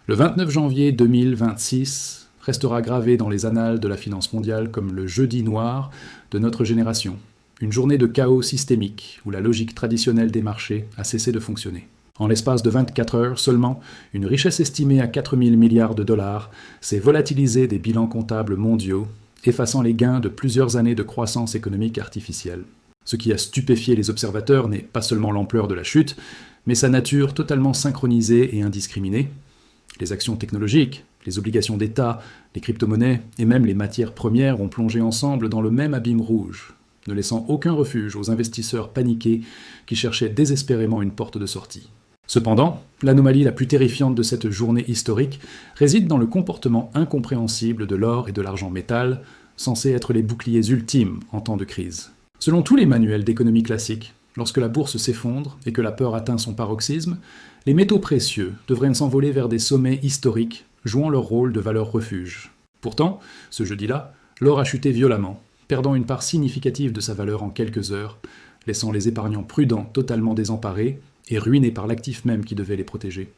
Le 29 janvier 2026 restera gravé dans les annales de la finance mondiale comme le jeudi noir de notre génération. Une journée de chaos systémique où la logique traditionnelle des marchés a cessé de fonctionner. En l'espace de 24 heures seulement, une richesse estimée à 4 000 milliards de dollars s'est volatilisée des bilans comptables mondiaux, effaçant les gains de plusieurs années de croissance économique artificielle. Ce qui a stupéfié les observateurs n'est pas seulement l'ampleur de la chute, mais sa nature totalement synchronisée et indiscriminée. Les actions technologiques, les obligations d'État, les crypto-monnaies et même les matières premières ont plongé ensemble dans le même abîme rouge, ne laissant aucun refuge aux investisseurs paniqués qui cherchaient désespérément une porte de sortie. Cependant, l'anomalie la plus terrifiante de cette journée historique réside dans le comportement incompréhensible de l'or et de l'argent métal, censés être les boucliers ultimes en temps de crise. Selon tous les manuels d'économie classique, lorsque la bourse s'effondre et que la peur atteint son paroxysme, les métaux précieux devraient s'envoler vers des sommets historiques, jouant leur rôle de valeur refuge. Pourtant, ce jeudi-là, l'or a chuté violemment, perdant une part significative de sa valeur en quelques heures, laissant les épargnants prudents totalement désemparés et ruinés par l'actif même qui devait les protéger.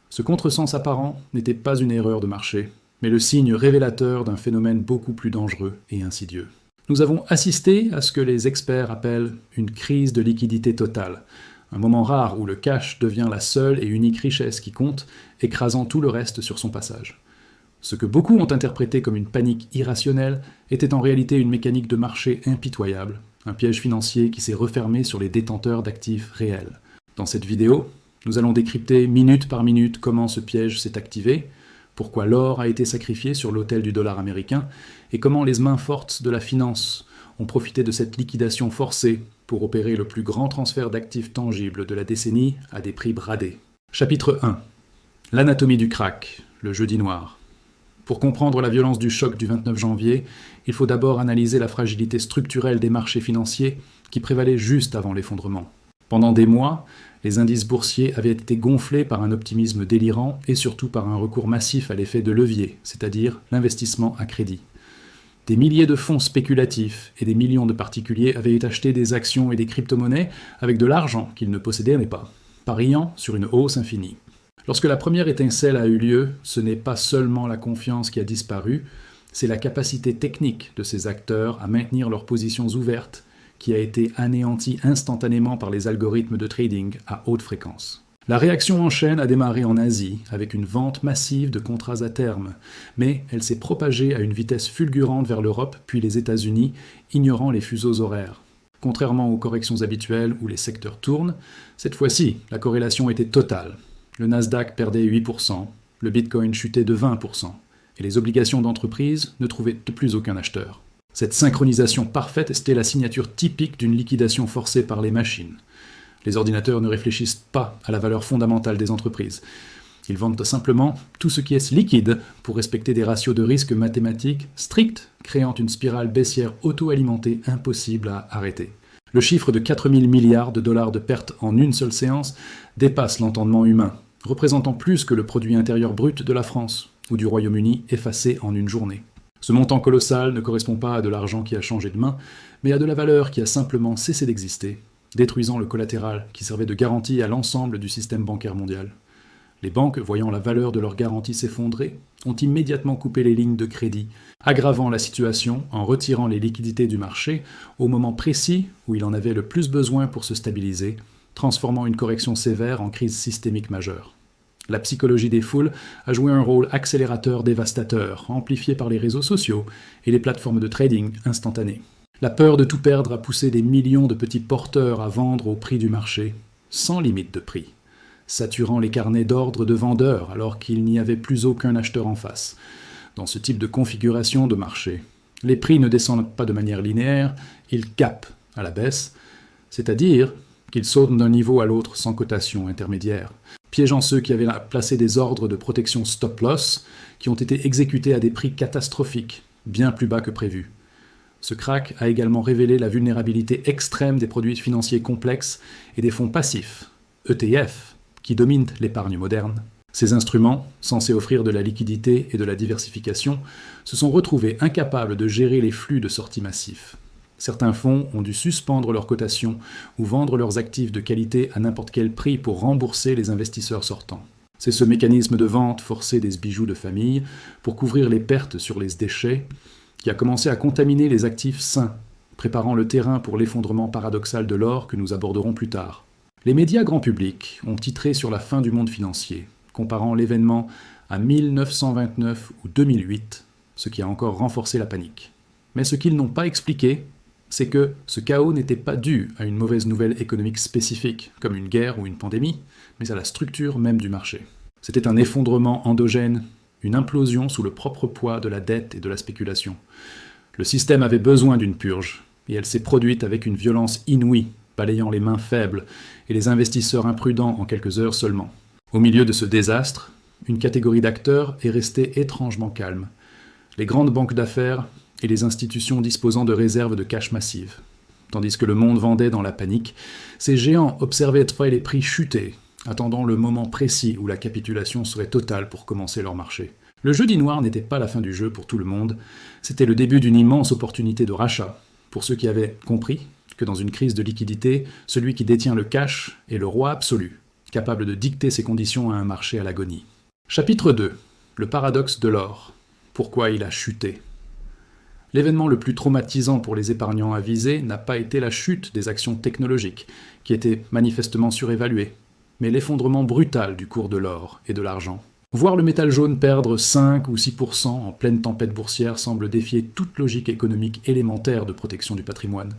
Ce contresens apparent n'était pas une erreur de marché, mais le signe révélateur d'un phénomène beaucoup plus dangereux et insidieux. Nous avons assisté à ce que les experts appellent une crise de liquidité totale, un moment rare où le cash devient la seule et unique richesse qui compte, écrasant tout le reste sur son passage. Ce que beaucoup ont interprété comme une panique irrationnelle était en réalité une mécanique de marché impitoyable, un piège financier qui s'est refermé sur les détenteurs d'actifs réels. Dans cette vidéo, nous allons décrypter minute par minute comment ce piège s'est activé, pourquoi l'or a été sacrifié sur l'autel du dollar américain et comment les mains fortes de la finance ont profité de cette liquidation forcée pour opérer le plus grand transfert d'actifs tangibles de la décennie à des prix bradés. Chapitre 1. L'anatomie du krach, le jeudi noir. Pour comprendre la violence du choc du 29 janvier, il faut d'abord analyser la fragilité structurelle des marchés financiers qui prévalait juste avant l'effondrement. Pendant des mois, les indices boursiers avaient été gonflés par un optimisme délirant et surtout par un recours massif à l'effet de levier, c'est-à-dire l'investissement à crédit. Des milliers de fonds spéculatifs et des millions de particuliers avaient acheté des actions et des crypto-monnaies avec de l'argent qu'ils ne possédaient pas, pariant sur une hausse infinie. Lorsque la première étincelle a eu lieu, ce n'est pas seulement la confiance qui a disparu, c'est la capacité technique de ces acteurs à maintenir leurs positions ouvertes qui a été anéantie instantanément par les algorithmes de trading à haute fréquence. La réaction en chaîne a démarré en Asie avec une vente massive de contrats à terme, mais elle s'est propagée à une vitesse fulgurante vers l'Europe puis les États-Unis, ignorant les fuseaux horaires. Contrairement aux corrections habituelles où les secteurs tournent, cette fois-ci, la corrélation était totale. Le Nasdaq perdait 8%, le Bitcoin chutait de 20%, et les obligations d'entreprise ne trouvaient plus aucun acheteur. Cette synchronisation parfaite était la signature typique d'une liquidation forcée par les machines. Les ordinateurs ne réfléchissent pas à la valeur fondamentale des entreprises. Ils vendent simplement tout ce qui est liquide pour respecter des ratios de risque mathématiques stricts, créant une spirale baissière auto-alimentée impossible à arrêter. Le chiffre de 4 000 milliards de dollars de pertes en une seule séance dépasse l'entendement humain, représentant plus que le produit intérieur brut de la France ou du Royaume-Uni effacé en une journée. Ce montant colossal ne correspond pas à de l'argent qui a changé de main, mais à de la valeur qui a simplement cessé d'exister, détruisant le collatéral qui servait de garantie à l'ensemble du système bancaire mondial. Les banques, voyant la valeur de leurs garanties s'effondrer, ont immédiatement coupé les lignes de crédit, aggravant la situation en retirant les liquidités du marché au moment précis où il en avait le plus besoin pour se stabiliser, transformant une correction sévère en crise systémique majeure. La psychologie des foules a joué un rôle accélérateur dévastateur, amplifié par les réseaux sociaux et les plateformes de trading instantanées. La peur de tout perdre a poussé des millions de petits porteurs à vendre au prix du marché, sans limite de prix, saturant les carnets d'ordre de vendeurs alors qu'il n'y avait plus aucun acheteur en face. Dans ce type de configuration de marché, les prix ne descendent pas de manière linéaire, ils capent à la baisse, c'est-à-dire qu'ils sautent d'un niveau à l'autre sans cotation intermédiaire, piégeant ceux qui avaient placé des ordres de protection stop-loss qui ont été exécutés à des prix catastrophiques, bien plus bas que prévu. Ce krach a également révélé la vulnérabilité extrême des produits financiers complexes et des fonds passifs, ETF, qui dominent l'épargne moderne. Ces instruments, censés offrir de la liquidité et de la diversification, se sont retrouvés incapables de gérer les flux de sortie massifs. Certains fonds ont dû suspendre leurs cotations ou vendre leurs actifs de qualité à n'importe quel prix pour rembourser les investisseurs sortants. C'est ce mécanisme de vente forcée des bijoux de famille pour couvrir les pertes sur les déchets qui a commencé à contaminer les actifs sains, préparant le terrain pour l'effondrement paradoxal de l'or que nous aborderons plus tard. Les médias grand public ont titré sur la fin du monde financier, comparant l'événement à 1929 ou 2008, ce qui a encore renforcé la panique. Mais ce qu'ils n'ont pas expliqué, c'est que ce chaos n'était pas dû à une mauvaise nouvelle économique spécifique, comme une guerre ou une pandémie, mais à la structure même du marché. C'était un effondrement endogène, une implosion sous le propre poids de la dette et de la spéculation. Le système avait besoin d'une purge, et elle s'est produite avec une violence inouïe, balayant les mains faibles et les investisseurs imprudents en quelques heures seulement. Au milieu de ce désastre, une catégorie d'acteurs est restée étrangement calme. Les grandes banques d'affaires et les institutions disposant de réserves de cash massives. Tandis que le monde vendait dans la panique, ces géants observaient les prix chuter, attendant le moment précis où la capitulation serait totale pour commencer leur marché. Le jeudi noir n'était pas la fin du jeu pour tout le monde, c'était le début d'une immense opportunité de rachat, pour ceux qui avaient compris que dans une crise de liquidité, celui qui détient le cash est le roi absolu, capable de dicter ses conditions à un marché à l'agonie. Chapitre 2. Le paradoxe de l'or. Pourquoi il a chuté? L'événement le plus traumatisant pour les épargnants avisés n'a pas été la chute des actions technologiques, qui étaient manifestement surévaluées, mais l'effondrement brutal du cours de l'or et de l'argent. Voir le métal jaune perdre 5 ou 6% en pleine tempête boursière semble défier toute logique économique élémentaire de protection du patrimoine.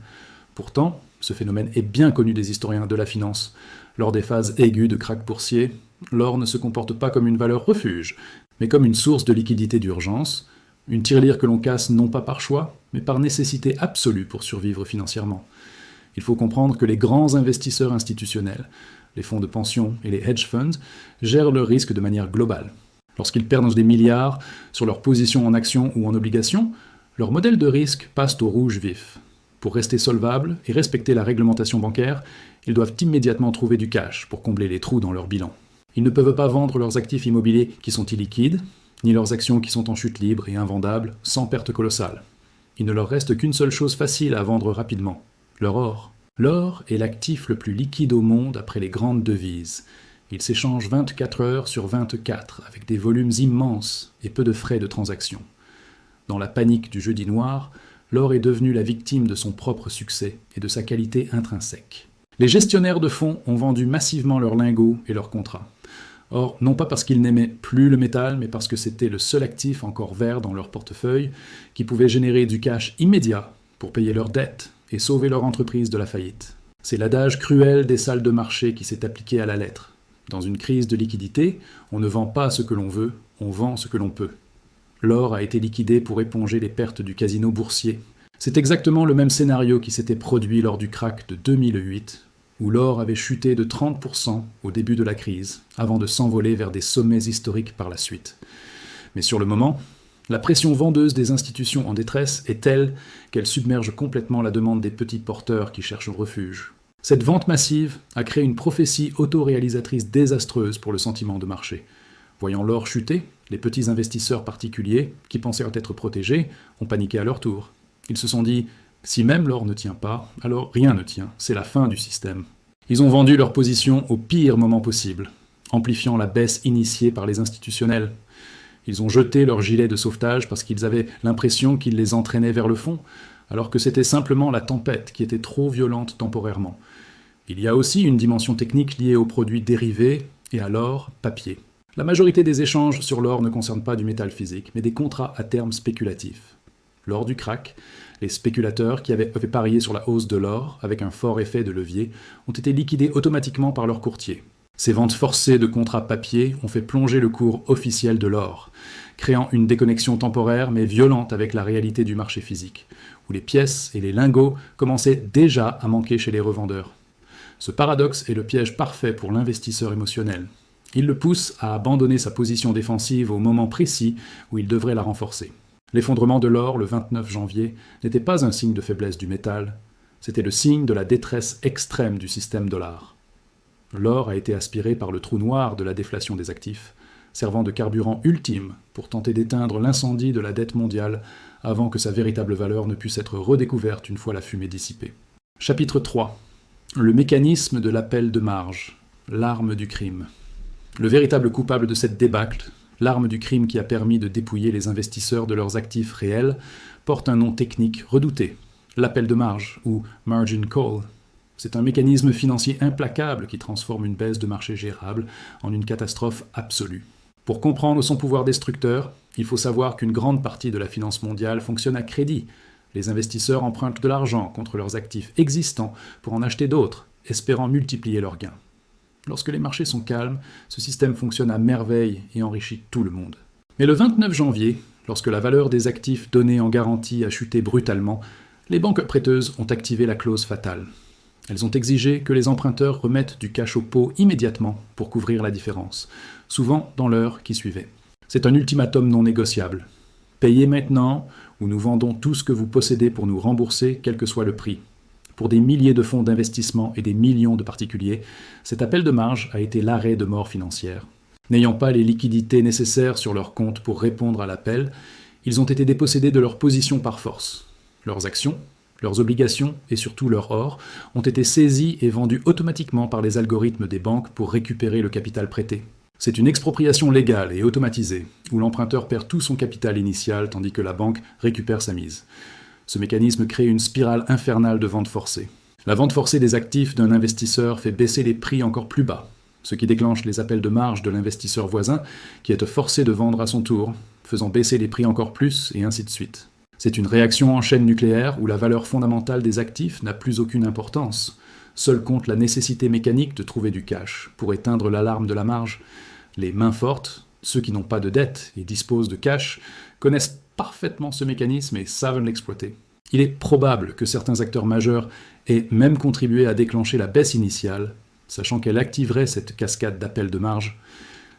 Pourtant, ce phénomène est bien connu des historiens de la finance. Lors des phases aiguës de krach boursier, l'or ne se comporte pas comme une valeur refuge, mais comme une source de liquidité d'urgence, une tirelire que l'on casse non pas par choix, mais par nécessité absolue pour survivre financièrement. Il faut comprendre que les grands investisseurs institutionnels, les fonds de pension et les hedge funds, gèrent le risque de manière globale. Lorsqu'ils perdent des milliards sur leur position en actions ou en obligations, leur modèle de risque passe au rouge vif. Pour rester solvables et respecter la réglementation bancaire, ils doivent immédiatement trouver du cash pour combler les trous dans leur bilan. Ils ne peuvent pas vendre leurs actifs immobiliers qui sont illiquides, ni leurs actions qui sont en chute libre et invendables, sans perte colossale. Il ne leur reste qu'une seule chose facile à vendre rapidement, leur or. L'or est l'actif le plus liquide au monde après les grandes devises. Il s'échange 24 heures sur 24, avec des volumes immenses et peu de frais de transaction. Dans la panique du jeudi noir, l'or est devenu la victime de son propre succès et de sa qualité intrinsèque. Les gestionnaires de fonds ont vendu massivement leurs lingots et leurs contrats. Or, non pas parce qu'ils n'aimaient plus le métal, mais parce que c'était le seul actif encore vert dans leur portefeuille qui pouvait générer du cash immédiat pour payer leurs dettes et sauver leur entreprise de la faillite. C'est l'adage cruel des salles de marché qui s'est appliqué à la lettre. Dans une crise de liquidité, on ne vend pas ce que l'on veut, on vend ce que l'on peut. L'or a été liquidé pour éponger les pertes du casino boursier. C'est exactement le même scénario qui s'était produit lors du krach de 2008, où l'or avait chuté de 30% au début de la crise, avant de s'envoler vers des sommets historiques par la suite. Mais sur le moment, la pression vendeuse des institutions en détresse est telle qu'elle submerge complètement la demande des petits porteurs qui cherchent refuge. Cette vente massive a créé une prophétie autoréalisatrice désastreuse pour le sentiment de marché. Voyant l'or chuter, les petits investisseurs particuliers, qui pensaient être protégés, ont paniqué à leur tour. Ils se sont dit « si même l'or ne tient pas, alors rien ne tient, c'est la fin du système ». Ils ont vendu leur position au pire moment possible, amplifiant la baisse initiée par les institutionnels. Ils ont jeté leur gilet de sauvetage parce qu'ils avaient l'impression qu'ils les entraînaient vers le fond, alors que c'était simplement la tempête qui était trop violente temporairement. Il y a aussi une dimension technique liée aux produits dérivés et à l'or papier. La majorité des échanges sur l'or ne concernent pas du métal physique, mais des contrats à terme spéculatifs. Lors du krach, les spéculateurs qui avaient parié sur la hausse de l'or, avec un fort effet de levier, ont été liquidés automatiquement par leurs courtiers. Ces ventes forcées de contrats papier ont fait plonger le cours officiel de l'or, créant une déconnexion temporaire mais violente avec la réalité du marché physique, où les pièces et les lingots commençaient déjà à manquer chez les revendeurs. Ce paradoxe est le piège parfait pour l'investisseur émotionnel. Il le pousse à abandonner sa position défensive au moment précis où il devrait la renforcer. L'effondrement de l'or le 29 janvier n'était pas un signe de faiblesse du métal, c'était le signe de la détresse extrême du système dollar. L'or a été aspiré par le trou noir de la déflation des actifs, servant de carburant ultime pour tenter d'éteindre l'incendie de la dette mondiale avant que sa véritable valeur ne puisse être redécouverte une fois la fumée dissipée. Chapitre 3. Le mécanisme de l'appel de marge, l'arme du crime. Le véritable coupable de cette débâcle, l'arme du crime qui a permis de dépouiller les investisseurs de leurs actifs réels, porte un nom technique redouté, l'appel de marge ou margin call. C'est un mécanisme financier implacable qui transforme une baisse de marché gérable en une catastrophe absolue. Pour comprendre son pouvoir destructeur, il faut savoir qu'une grande partie de la finance mondiale fonctionne à crédit. Les investisseurs empruntent de l'argent contre leurs actifs existants pour en acheter d'autres, espérant multiplier leurs gains. Lorsque les marchés sont calmes, ce système fonctionne à merveille et enrichit tout le monde. Mais le 29 janvier, lorsque la valeur des actifs donnés en garantie a chuté brutalement, les banques prêteuses ont activé la clause fatale. Elles ont exigé que les emprunteurs remettent du cash au pot immédiatement pour couvrir la différence, souvent dans l'heure qui suivait. C'est un ultimatum non négociable. Payez maintenant ou nous vendons tout ce que vous possédez pour nous rembourser, quel que soit le prix. Pour des milliers de fonds d'investissement et des millions de particuliers, cet appel de marge a été l'arrêt de mort financière. N'ayant pas les liquidités nécessaires sur leur compte pour répondre à l'appel, ils ont été dépossédés de leur position par force. Leurs actions, leurs obligations et surtout leur or ont été saisis et vendus automatiquement par les algorithmes des banques pour récupérer le capital prêté. C'est une expropriation légale et automatisée, où l'emprunteur perd tout son capital initial tandis que la banque récupère sa mise. Ce mécanisme crée une spirale infernale de vente forcée. La vente forcée des actifs d'un investisseur fait baisser les prix encore plus bas, ce qui déclenche les appels de marge de l'investisseur voisin qui est forcé de vendre à son tour, faisant baisser les prix encore plus et ainsi de suite. C'est une réaction en chaîne nucléaire où la valeur fondamentale des actifs n'a plus aucune importance. Seule compte la nécessité mécanique de trouver du cash pour éteindre l'alarme de la marge. Les mains fortes, ceux qui n'ont pas de dette et disposent de cash, connaissent parfaitement ce mécanisme et savent l'exploiter. Il est probable que certains acteurs majeurs aient même contribué à déclencher la baisse initiale, sachant qu'elle activerait cette cascade d'appels de marge.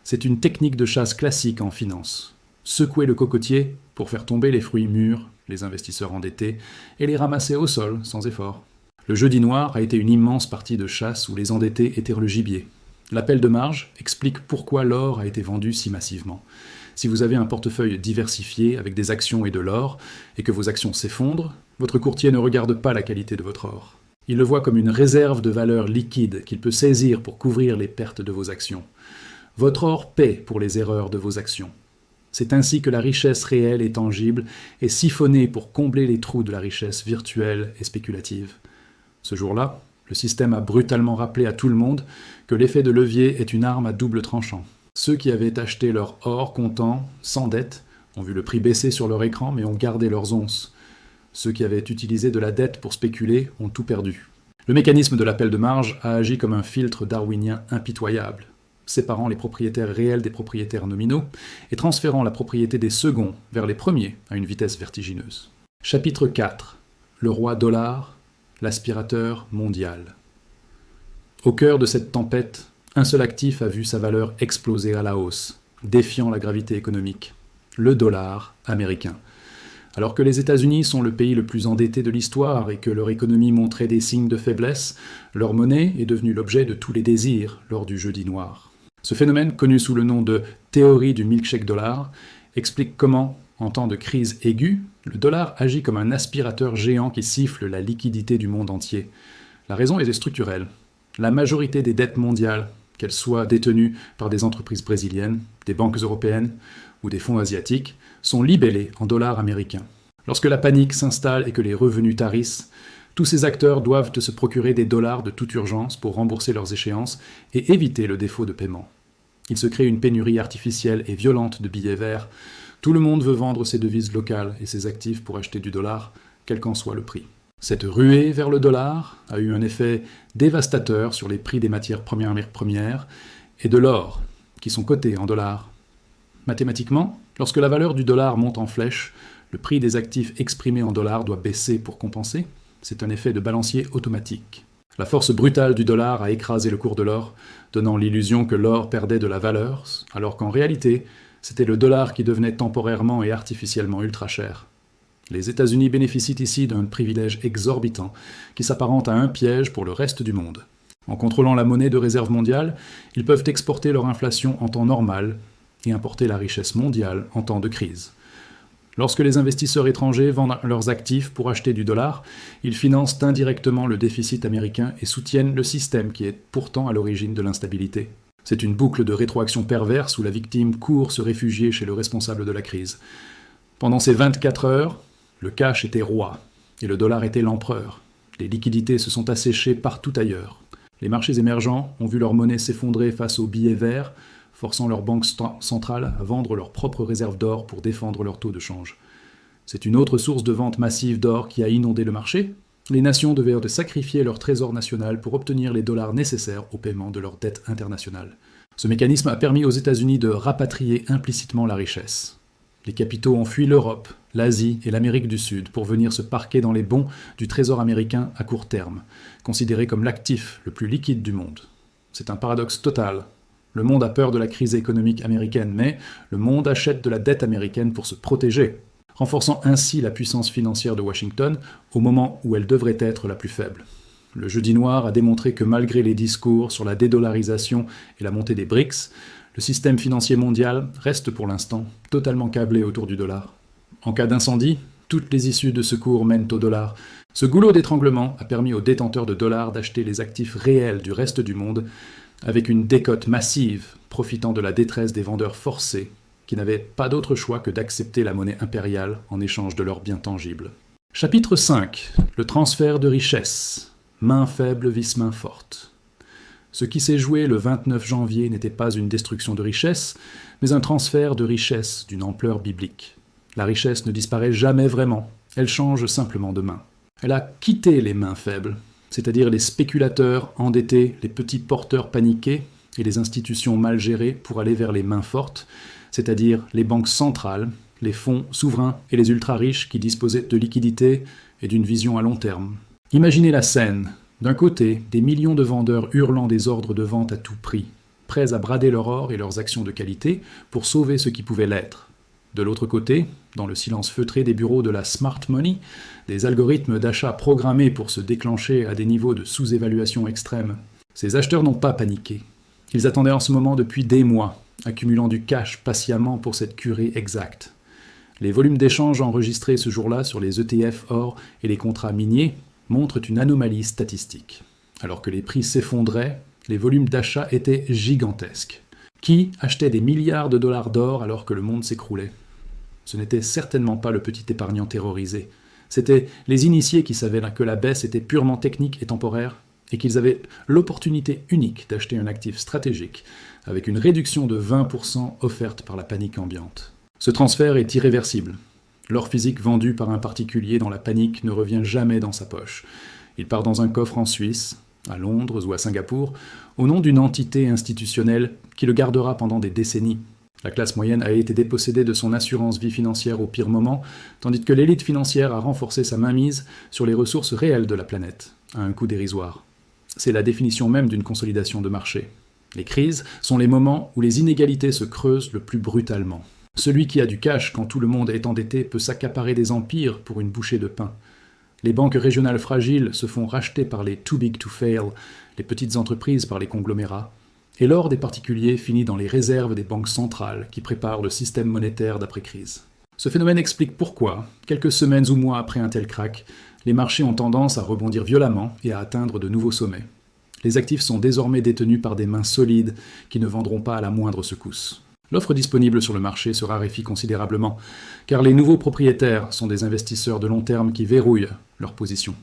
C'est une technique de chasse classique en finance. Secouer le cocotier pour faire tomber les fruits mûrs, les investisseurs endettés, et les ramasser au sol sans effort. Le jeudi noir a été une immense partie de chasse où les endettés étaient le gibier. L'appel de marge explique pourquoi l'or a été vendu si massivement. Si vous avez un portefeuille diversifié avec des actions et de l'or, et que vos actions s'effondrent, votre courtier ne regarde pas la qualité de votre or. Il le voit comme une réserve de valeur liquide qu'il peut saisir pour couvrir les pertes de vos actions. Votre or paie pour les erreurs de vos actions. C'est ainsi que la richesse réelle et tangible est siphonnée pour combler les trous de la richesse virtuelle et spéculative. Ce jour-là, le système a brutalement rappelé à tout le monde que l'effet de levier est une arme à double tranchant. Ceux qui avaient acheté leur or comptant, sans dette, ont vu le prix baisser sur leur écran mais ont gardé leurs onces. Ceux qui avaient utilisé de la dette pour spéculer ont tout perdu. Le mécanisme de l'appel de marge a agi comme un filtre darwinien impitoyable, séparant les propriétaires réels des propriétaires nominaux et transférant la propriété des seconds vers les premiers à une vitesse vertigineuse. Chapitre 4. Le roi dollar, l'aspirateur mondial. Au cœur de cette tempête, un seul actif a vu sa valeur exploser à la hausse, défiant la gravité économique, le dollar américain. Alors que les États-Unis sont le pays le plus endetté de l'histoire et que leur économie montrait des signes de faiblesse, leur monnaie est devenue l'objet de tous les désirs lors du jeudi noir. Ce phénomène, connu sous le nom de théorie du milkshake dollar, explique comment, en temps de crise aiguë, le dollar agit comme un aspirateur géant qui siffle la liquidité du monde entier. La raison est structurelle. La majorité des dettes mondiales, qu'elles soient détenues par des entreprises brésiliennes, des banques européennes ou des fonds asiatiques, sont libellées en dollars américains. Lorsque la panique s'installe et que les revenus tarissent, tous ces acteurs doivent se procurer des dollars de toute urgence pour rembourser leurs échéances et éviter le défaut de paiement. Il se crée une pénurie artificielle et violente de billets verts. Tout le monde veut vendre ses devises locales et ses actifs pour acheter du dollar, quel qu'en soit le prix. Cette ruée vers le dollar a eu un effet dévastateur sur les prix des matières premières et de l'or, qui sont cotés en dollars. Mathématiquement, lorsque la valeur du dollar monte en flèche, le prix des actifs exprimés en dollars doit baisser pour compenser. C'est un effet de balancier automatique. La force brutale du dollar a écrasé le cours de l'or, donnant l'illusion que l'or perdait de la valeur, alors qu'en réalité, c'était le dollar qui devenait temporairement et artificiellement ultra cher. Les États-Unis bénéficient ici d'un privilège exorbitant qui s'apparente à un piège pour le reste du monde. En contrôlant la monnaie de réserve mondiale, ils peuvent exporter leur inflation en temps normal et importer la richesse mondiale en temps de crise. Lorsque les investisseurs étrangers vendent leurs actifs pour acheter du dollar, ils financent indirectement le déficit américain et soutiennent le système qui est pourtant à l'origine de l'instabilité. C'est une boucle de rétroaction perverse où la victime court se réfugier chez le responsable de la crise. Pendant ces 24 heures, le cash était roi et le dollar était l'empereur. Les liquidités se sont asséchées partout ailleurs. Les marchés émergents ont vu leur monnaie s'effondrer face aux billets verts, forçant leurs banques centrales à vendre leurs propres réserves d'or pour défendre leur taux de change. C'est une autre source de vente massive d'or qui a inondé le marché. Les nations devaient sacrifier leur trésor national pour obtenir les dollars nécessaires au paiement de leurs dettes internationales. Ce mécanisme a permis aux États-Unis de rapatrier implicitement la richesse. Les capitaux ont fui l'Europe, l'Asie et l'Amérique du Sud pour venir se parquer dans les bons du trésor américain à court terme, considéré comme l'actif le plus liquide du monde. C'est un paradoxe total. Le monde a peur de la crise économique américaine, mais le monde achète de la dette américaine pour se protéger, renforçant ainsi la puissance financière de Washington au moment où elle devrait être la plus faible. Le jeudi noir a démontré que malgré les discours sur la dédollarisation et la montée des BRICS, le système financier mondial reste pour l'instant totalement câblé autour du dollar. En cas d'incendie, toutes les issues de secours mènent au dollar. Ce goulot d'étranglement a permis aux détenteurs de dollars d'acheter les actifs réels du reste du monde, avec une décote massive profitant de la détresse des vendeurs forcés qui n'avaient pas d'autre choix que d'accepter la monnaie impériale en échange de leurs biens tangibles. Chapitre 5. Le transfert de richesse. Main faible vs main forte. Ce qui s'est joué le 29 janvier n'était pas une destruction de richesse, mais un transfert de richesse d'une ampleur biblique. La richesse ne disparaît jamais vraiment, elle change simplement de main. Elle a quitté les mains faibles, c'est-à-dire les spéculateurs endettés, les petits porteurs paniqués et les institutions mal gérées pour aller vers les mains fortes, c'est-à-dire les banques centrales, les fonds souverains et les ultra-riches qui disposaient de liquidités et d'une vision à long terme. Imaginez la scène. D'un côté, des millions de vendeurs hurlant des ordres de vente à tout prix, prêts à brader leur or et leurs actions de qualité pour sauver ce qui pouvait l'être. De l'autre côté, dans le silence feutré des bureaux de la smart money, des algorithmes d'achat programmés pour se déclencher à des niveaux de sous-évaluation extrême. Ces acheteurs n'ont pas paniqué. Ils attendaient en ce moment depuis des mois, accumulant du cash patiemment pour cette curée exacte. Les volumes d'échanges enregistrés ce jour-là sur les ETF or et les contrats miniers montrent une anomalie statistique. Alors que les prix s'effondraient, les volumes d'achat étaient gigantesques. Qui achetait des milliards de dollars d'or alors que le monde s'écroulait ? Ce n'était certainement pas le petit épargnant terrorisé. C'étaient les initiés qui savaient que la baisse était purement technique et temporaire, et qu'ils avaient l'opportunité unique d'acheter un actif stratégique avec une réduction de 20% offerte par la panique ambiante. Ce transfert est irréversible. L'or physique vendu par un particulier dans la panique ne revient jamais dans sa poche. Il part dans un coffre en Suisse, à Londres ou à Singapour, au nom d'une entité institutionnelle qui le gardera pendant des décennies. La classe moyenne a été dépossédée de son assurance vie financière au pire moment, tandis que l'élite financière a renforcé sa mainmise sur les ressources réelles de la planète, à un coût dérisoire. C'est la définition même d'une consolidation de marché. Les crises sont les moments où les inégalités se creusent le plus brutalement. Celui qui a du cash quand tout le monde est endetté peut s'accaparer des empires pour une bouchée de pain. Les banques régionales fragiles se font racheter par les too big to fail, les petites entreprises par les conglomérats, et l'or des particuliers finit dans les réserves des banques centrales qui préparent le système monétaire d'après-crise. Ce phénomène explique pourquoi, quelques semaines ou mois après un tel krach, les marchés ont tendance à rebondir violemment et à atteindre de nouveaux sommets. Les actifs sont désormais détenus par des mains solides qui ne vendront pas à la moindre secousse. L'offre disponible sur le marché se raréfie considérablement, car les nouveaux propriétaires sont des investisseurs de long terme qui verrouillent leur position.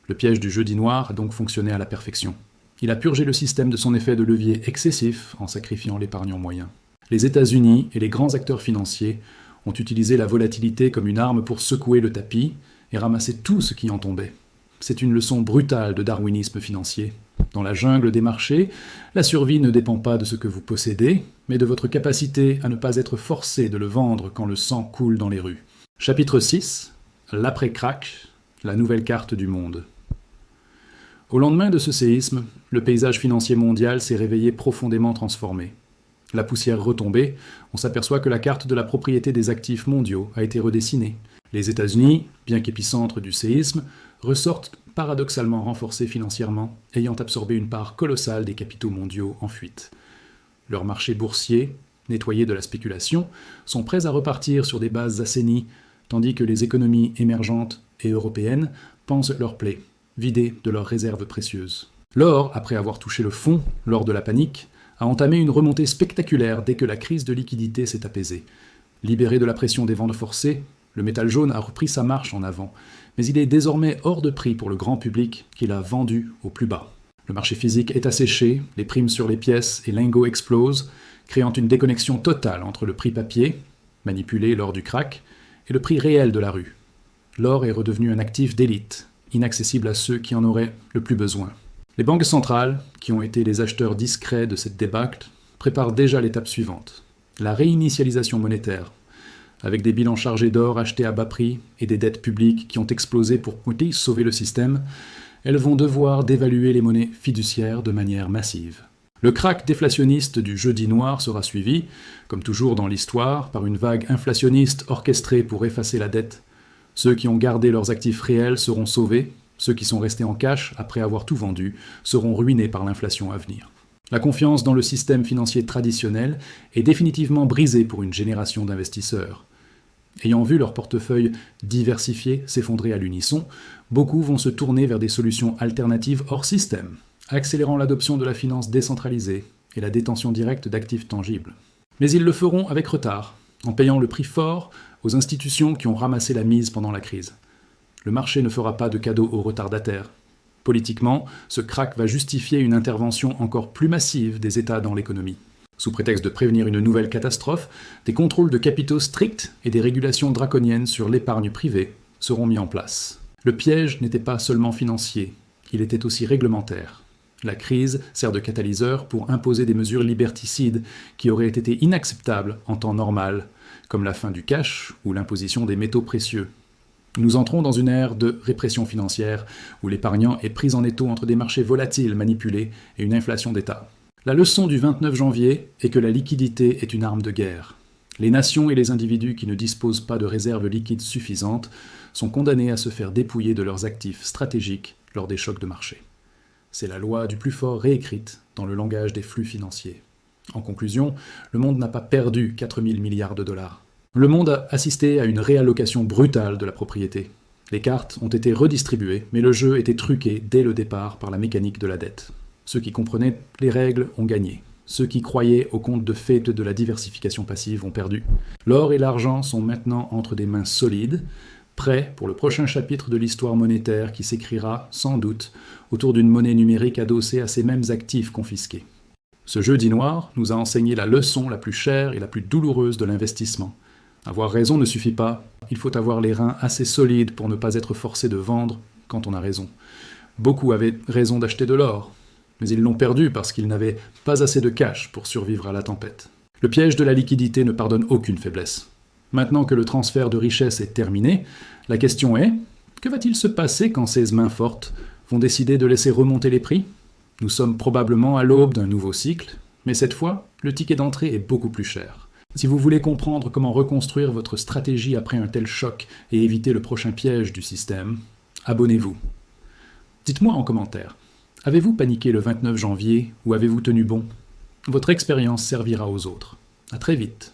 Le piège du jeudi noir a donc fonctionné à la perfection. Il a purgé le système de son effet de levier excessif en sacrifiant l'épargnant moyen. Les États-Unis et les grands acteurs financiers ont utilisé la volatilité comme une arme pour secouer le tapis et ramasser tout ce qui en tombait. C'est une leçon brutale de darwinisme financier. Dans la jungle des marchés, la survie ne dépend pas de ce que vous possédez, mais de votre capacité à ne pas être forcé de le vendre quand le sang coule dans les rues. Chapitre 6. L'après-krach, la nouvelle carte du monde. Au lendemain de ce séisme, le paysage financier mondial s'est réveillé profondément transformé. La poussière retombée, on s'aperçoit que la carte de la propriété des actifs mondiaux a été redessinée. Les États-Unis, bien qu'épicentre du séisme, ressortent paradoxalement renforcés financièrement, ayant absorbé une part colossale des capitaux mondiaux en fuite. Leurs marchés boursiers, nettoyés de la spéculation, sont prêts à repartir sur des bases assainies, tandis que les économies émergentes et européennes pansent leurs plaies, vidées de leurs réserves précieuses. L'or, après avoir touché le fond lors de la panique, a entamé une remontée spectaculaire dès que la crise de liquidité s'est apaisée. Libéré de la pression des ventes forcées, le métal jaune a repris sa marche en avant, mais il est désormais hors de prix pour le grand public qui l'a vendu au plus bas. Le marché physique est asséché, les primes sur les pièces et lingots explosent, créant une déconnexion totale entre le prix papier, manipulé lors du crack, et le prix réel de la rue. L'or est redevenu un actif d'élite, inaccessible à ceux qui en auraient le plus besoin. Les banques centrales, qui ont été les acheteurs discrets de cette débâcle, préparent déjà l'étape suivante, la réinitialisation monétaire, avec des bilans chargés d'or achetés à bas prix et des dettes publiques qui ont explosé pour sauver le système. Elles vont devoir dévaluer les monnaies fiduciaires de manière massive. Le krach déflationniste du jeudi noir sera suivi, comme toujours dans l'histoire, par une vague inflationniste orchestrée pour effacer la dette. Ceux qui ont gardé leurs actifs réels seront sauvés, ceux qui sont restés en cash après avoir tout vendu seront ruinés par l'inflation à venir. La confiance dans le système financier traditionnel est définitivement brisée pour une génération d'investisseurs. Ayant vu leur portefeuille diversifié s'effondrer à l'unisson, beaucoup vont se tourner vers des solutions alternatives hors système, accélérant l'adoption de la finance décentralisée et la détention directe d'actifs tangibles. Mais ils le feront avec retard, en payant le prix fort aux institutions qui ont ramassé la mise pendant la crise. Le marché ne fera pas de cadeau aux retardataires. Politiquement, ce krach va justifier une intervention encore plus massive des États dans l'économie. Sous prétexte de prévenir une nouvelle catastrophe, des contrôles de capitaux stricts et des régulations draconiennes sur l'épargne privée seront mis en place. Le piège n'était pas seulement financier, il était aussi réglementaire. La crise sert de catalyseur pour imposer des mesures liberticides qui auraient été inacceptables en temps normal, comme la fin du cash ou l'imposition des métaux précieux. Nous entrons dans une ère de répression financière où l'épargnant est pris en étau entre des marchés volatiles manipulés et une inflation d'État. La leçon du 29 janvier est que la liquidité est une arme de guerre. Les nations et les individus qui ne disposent pas de réserves liquides suffisantes sont condamnés à se faire dépouiller de leurs actifs stratégiques lors des chocs de marché. C'est la loi du plus fort réécrite dans le langage des flux financiers. En conclusion, le monde n'a pas perdu 4 000 milliards de dollars. Le monde a assisté à une réallocation brutale de la propriété. Les cartes ont été redistribuées, mais le jeu était truqué dès le départ par la mécanique de la dette. Ceux qui comprenaient les règles ont gagné. Ceux qui croyaient au conte de fées de la diversification passive ont perdu. L'or et l'argent sont maintenant entre des mains solides, prêts pour le prochain chapitre de l'histoire monétaire qui s'écrira, sans doute, autour d'une monnaie numérique adossée à ces mêmes actifs confisqués. Ce jeudi noir nous a enseigné la leçon la plus chère et la plus douloureuse de l'investissement. Avoir raison ne suffit pas, il faut avoir les reins assez solides pour ne pas être forcé de vendre quand on a raison. Beaucoup avaient raison d'acheter de l'or, mais ils l'ont perdu parce qu'ils n'avaient pas assez de cash pour survivre à la tempête. Le piège de la liquidité ne pardonne aucune faiblesse. Maintenant que le transfert de richesse est terminé, la question est, que va-t-il se passer quand ces mains fortes vont décider de laisser remonter les prix ? Nous sommes probablement à l'aube d'un nouveau cycle, mais cette fois, le ticket d'entrée est beaucoup plus cher. Si vous voulez comprendre comment reconstruire votre stratégie après un tel choc et éviter le prochain piège du système, abonnez-vous. Dites-moi en commentaire. Avez-vous paniqué le 29 janvier ou avez-vous tenu bon ? Votre expérience servira aux autres. À très vite.